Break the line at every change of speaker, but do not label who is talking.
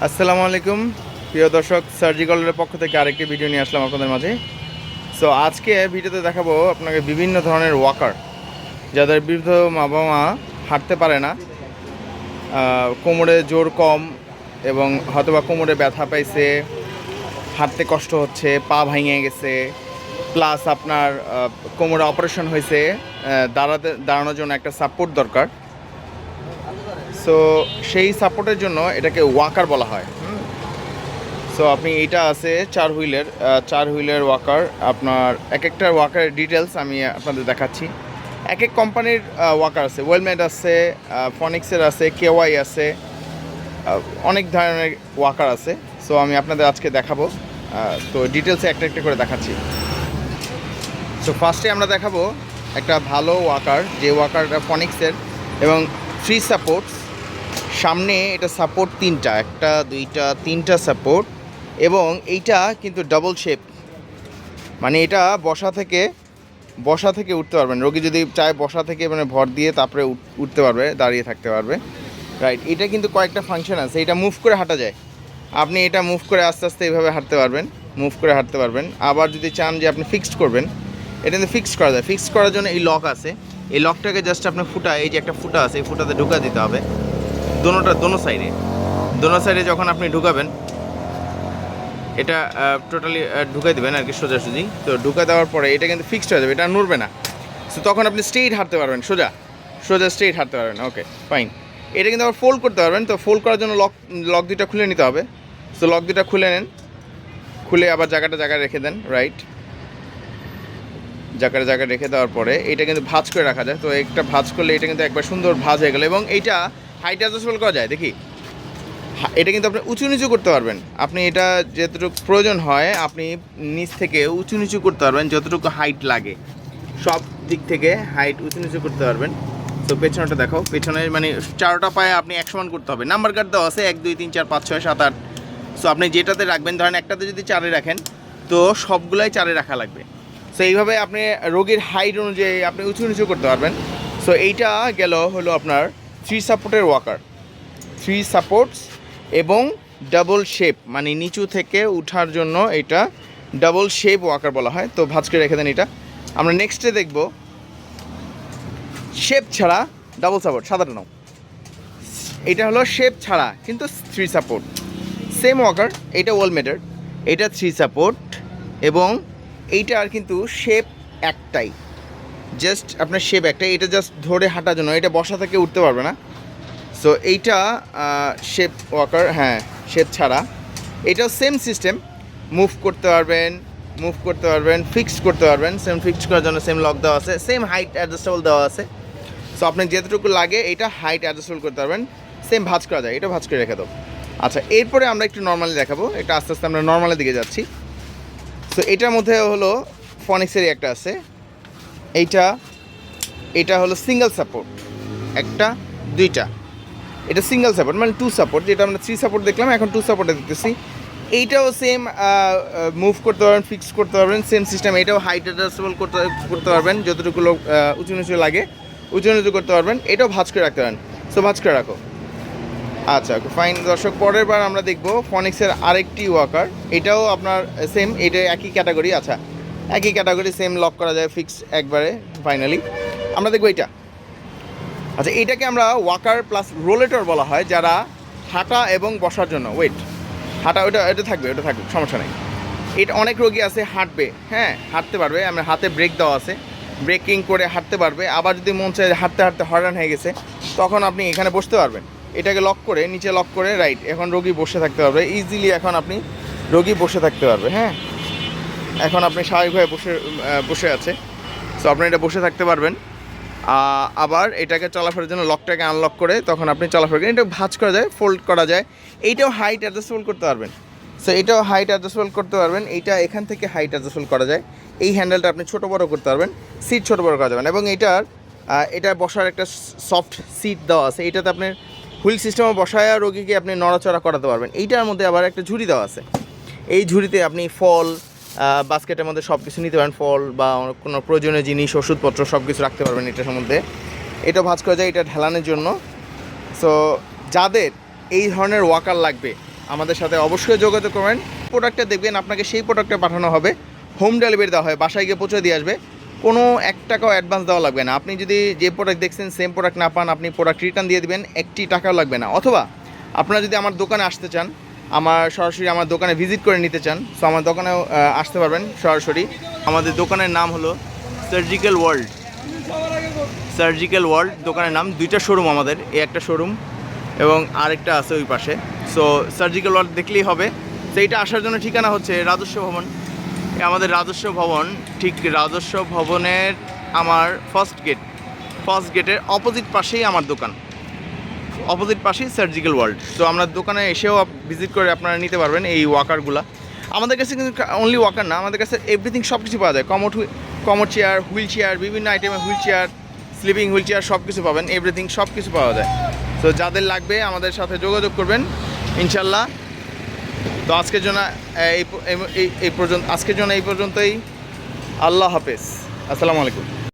আসসালামু আলাইকুম প্রিয় দর্শক, সার্জিক্যালের পক্ষ থেকে আরেকটি ভিডিও নিয়ে আসলাম আপনাদের মাঝে। সো আজকে ভিডিওতে দেখাবো আপনাকে বিভিন্ন ধরনের ওয়াকার, যাদের বৃদ্ধ মা বাবা হাঁটতে পারে না, কোমরে জোর কম এবং হয়তোবা কোমরে ব্যথা পাইছে, হাঁটতে কষ্ট হচ্ছে, পা ভেঙে গেছে, প্লাস আপনার কোমরে অপারেশন হয়েছে, দাঁড়ানোর জন্য একটা সাপোর্ট দরকার। সো সেই সাপোর্টের জন্য এটাকে ওয়াকার বলা হয়। সো আপনি এটা আছে চার হুইলের ওয়াকার। আপনার এক একটা ওয়াকারের ডিটেলস আমি আপনাদের দেখাচ্ছি। এক এক কোম্পানির ওয়াকার আছে, ওয়েলমেড আছে, ফনিক্সের আছে, কেওয়াই আছে, অনেক ধরনের ওয়াকার আছে। সো আমি আপনাদের আজকে দেখাবো, তো ডিটেলসে একটা একটা করে দেখাচ্ছি। সো ফার্স্টে আমরা দেখাবো একটা ভালো ওয়াকার, যে ওয়াকারটা ফনিক্সের এবং 3 সাপোর্টস। সামনে এটা সাপোর্ট 3টা, একটা 2টা 3টা সাপোর্ট, এবং এইটা কিন্তু ডাবল শেপ, মানে এটা বসা থেকে উঠতে পারবেন। রোগী যদি চায় বসা থেকে মানে ভর দিয়ে তারপরে উঠতে পারবে, দাঁড়িয়ে থাকতে পারবে, রাইট। এটা কিন্তু কয়েকটা ফাংশন আছে, এটা মুভ করে হাঁটা যায়। আপনি এটা মুভ করে আস্তে আস্তে এইভাবে হাঁটতে পারবেন, মুভ করে হাঁটতে পারবেন। আবার যদি চান যে আপনি ফিক্সড করবেন, এটা কিন্তু ফিক্সড করা যায়। ফিক্সড করার জন্য এই লক আছে, এই লকটাকে জাস্ট আপনার ফুটা, এই যে একটা ফুটা আছে, এই ফুটাতে ঢুকা দিতে হবে দোনো সাইডে যখন আপনি ঢুকাবেন, এটা টোটালি ঢুকাই দেবেন আর কি, সোজাসুজি। তো ঢুকা দেওয়ার পরে এটা কিন্তু ফিক্সড হয়ে যাবে, এটা নড়বে না। সো তখন আপনি স্ট্রেইট হাঁটতে পারবেন, সোজা স্ট্রেইট হাঁটতে পারবেন। ওকে, ফাইন। এটা কিন্তু আবার ফোল্ড করতে পারবেন। তো ফোল্ড করার জন্য লক দুইটা খুলে নিতে হবে। সো লক দুইটা খুলে নেন, খুলে আবার জায়গায় রেখে দেন, রাইট। জায়গায় রেখে দেওয়ার পরে এটা কিন্তু ভাঁজ করে রাখা যায়। তো একটা ভাঁজ করলে এটা কিন্তু একবার সুন্দর ভাঁজ হয়ে গেল, এবং এইটা হাইট অ্যাডজাস্টেবল করা যায়। দেখি, এটা কিন্তু আপনি উঁচু নিচু করতে পারবেন। আপনি এটা যতটুকু প্রয়োজন হয় আপনি নিচ থেকে উঁচু নিচু করতে পারবেন, যতটুকু হাইট লাগে সব দিক থেকে হাইট উঁচু নিচু করতে পারবেন। তো পেছনটা দেখো, পেছনে মানে 4টা পায়ে আপনি এক সমান করতে হবে। নাম্বার কার্ড দেওয়া আছে 1 2 3 4 5 6 7 8। সো আপনি যেটাতে রাখবেন, ধরেন একটাতে যদি 4-এ রাখেন, তো সবগুলাই 4-এ রাখা লাগবে। সো এইভাবে আপনি রোগীর হাইট অনুযায়ী আপনি উঁচু নিচু করতে পারবেন। সো এইটা হলো আপনার 3 সাপোর্টের ওয়াকার, 3 সাপোর্টস এবং ডাবল শেপ, মানে নিচু থেকে উঠার জন্য এটা ডাবল শেপ ওয়াকার বলা হয়। তো ভাঁজ করে রেখে দেন। এটা আমরা নেক্সটে দেখব শেপ ছাড়া ডাবল সাপোর্ট। সাদাটা নাও, এটা হলো শেপ ছাড়া কিন্তু 3 সাপোর্ট, সেম ওয়াকার। এটা ওয়েলমেডের, এটা 3 সাপোর্ট, এবং এইটার কিন্তু শেপ একটাই, জাস্ট আপনার শেপ একটাই। এটা জাস্ট ধরে হাঁটার জন্য, এটা বসা থেকে উঠতে পারবে না। সো এইটা শেপ ওয়াকার, হ্যাঁ, শেপ ছাড়া। এটাও সেম সিস্টেম, মুভ করতে পারবেন, ফিক্সড করতে পারবেন। সেম ফিক্সড করার জন্য সেম লক দেওয়া আছে, সেম হাইট অ্যাডজাস্টেবল দেওয়া আছে। সো আপনি যেতটুকু লাগে এটা হাইট অ্যাডজাস্টেবল করতে পারবেন। সেম ভাঁজ করা যায়, এটা ভাঁজ করে রেখে দেবো। আচ্ছা, এরপরে আমরা একটু নর্মালি দেখাবো। এটা আস্তে আস্তে আমরা নর্মালের দিকে যাচ্ছি। সো এটার মধ্যে হলো ফনিক্সেরই একটা আছে, এটা হলো সিঙ্গেল সাপোর্ট, একটা 2টা। এটা সিঙ্গেল সাপোর্ট, মানে 2 সাপোর্ট। যেটা আমরা 3 সাপোর্ট দেখলাম, এখন 2 সাপোর্টে দেখতেছি। এইটাও সেম, মুভ করতে পারবেন, ফিক্স করতে পারবেন, সেম সিস্টেম। এটাও হাইট অ্যাডজাস্টেবল করতে পারবেন, যতটুকু উঁচু নিচু লাগে উঁচু নিচু করতে পারবেন। এটাও ভাঁজ করে রাখতে পারেন। সো ভাঁজ করে রাখো। আচ্ছা, ফাইন দর্শক, পরের বার আমরা দেখবো ফনিক্সের আরেকটি ওয়াকার। এটাও আপনার সেম, এটা একই ক্যাটাগরি। আচ্ছা, একই ক্যাটাগরি, সেম লক করা যায়, ফিক্স একবারে। ফাইনালি আমরা দেখবো এটা। আচ্ছা, এটাকে আমরা ওয়াকার প্লাস রোলেটর বলা হয়, যারা হাঁটা এবং বসার জন্য। হাঁটা এটা থাকবে, সমস্যা নেই। এটা অনেক রোগী আছে হাঁটবে, হ্যাঁ, হাঁটতে পারবে। আমার হাতে ব্রেক দেওয়া আছে, ব্রেকিং করে হাঁটতে পারবে। আবার যদি মন চায় হাঁটতে হয়রান হয়ে গেছে, তখন আপনি এখানে বসতে পারবেন। এটাকে লক করে, নিচে লক করে, রাইট। এখন রোগী বসে থাকতে পারবে ইজিলি। এখন আপনি রোগী বসে থাকতে পারবে, হ্যাঁ। এখন আপনি স্বাভাবিকভাবে বসে আছে। সো আপনি এটা বসে থাকতে পারবেন। আবার এটাকে চলাফেরার জন্য লকটাকে আনলক করে তখন আপনি চলাফেরা করেন। এটা ভাঁজ করা যায়, ফোল্ড করা যায়। এইটাও হাইট অ্যাডজাস্টেবল করতে পারবেন। সো এটাও হাইট অ্যাডজাস্টেবল করতে পারবেন। এইটা এখান থেকে হাইট অ্যাডজাস্টেবল করা যায়। এই হ্যান্ডেলটা আপনি ছোটো বড়ো করতে পারবেন, সিট ছোটো বড়ো করা যাবেন। এবং এটা বসার একটা সফট সিট দেওয়া আছে। এইটাতে আপনার হুইল সিস্টেমে বসায় রোগীকে আপনি নড়াচড়া করাতে পারবেন। এইটার মধ্যে আবার একটা ঝুড়ি দেওয়া আছে। এই ঝুড়িতে আপনি ফল, বাস্কেটের মধ্যে সব কিছু নিতে পারেন, ফল বা কোনো প্রয়োজনীয় জিনিস, ওষুধপত্র সব কিছু রাখতে পারবেন এটার মধ্যে। এটা ভাঁজ করা যায়, এটা ঢালানোর জন্য। সো যাদের এই ধরনের ওয়াকার লাগবে, আমাদের সাথে অবশ্যই যোগাযোগ করবেন। প্রোডাক্টটা দেখবেন আপনাকে সেই প্রোডাক্টটা পাঠানো হবে, হোম ডেলিভারি দেওয়া হয়, বাসায় গিয়ে পৌঁছে দিয়ে আসবে। কোনো 1 টাকাও অ্যাডভান্স দেওয়া লাগবে না। আপনি যদি যে প্রোডাক্ট দেখছেন সেম প্রোডাক্ট না পান, আপনি প্রোডাক্ট রিটার্ন দিয়ে দেবেন, 1 টাকাও লাগবে না। অথবা আপনারা যদি আমার দোকানে আসতে চান, আমার সরাসরি আমার দোকানে ভিজিট করে নিতে চান, সো আমার দোকানেও আসতে পারবেন সরাসরি। আমাদের দোকানের নাম হলো সার্জিক্যাল ওয়ার্ল্ড। সার্জিক্যাল ওয়ার্ল্ড দোকানের নাম। 2টা শোরুম আমাদের, এই একটা শোরুম এবং আরেকটা আছে ওই পাশে। সো সার্জিক্যাল ওয়ার্ল্ড দেখলেই হবে। তো এইটা আসার জন্য ঠিকানা হচ্ছে রাজস্ব ভবন। আমাদের রাজস্ব ভবন, ঠিক রাজস্ব ভবনের আমার ফার্স্ট গেটের অপোজিট পাশেই আমার দোকান, অপোজিট পাশেই সার্জিক্যাল ওয়ার্ল্ড। তো আমরা দোকানে এসেও ভিজিট করে আপনারা নিতে পারবেন এই ওয়াকারগুলো। আমাদের কাছে কিন্তু অনলি ওয়াকার না, আমাদের কাছে এভরিথিং সব কিছু পাওয়া যায়। কমোড চেয়ার, হুইল চেয়ার, বিভিন্ন আইটেমের wheel chair, sleeping wheel chair সব কিছু পাবেন, এভরিথিং সব কিছু পাওয়া যায়। তো যাদের লাগবে আমাদের সাথে যোগাযোগ করবেন ইনশাল্লাহ। তো আজকের জন্য এই পর্যন্তই। আল্লাহ হাফেজ, আসসালামু আলাইকুম।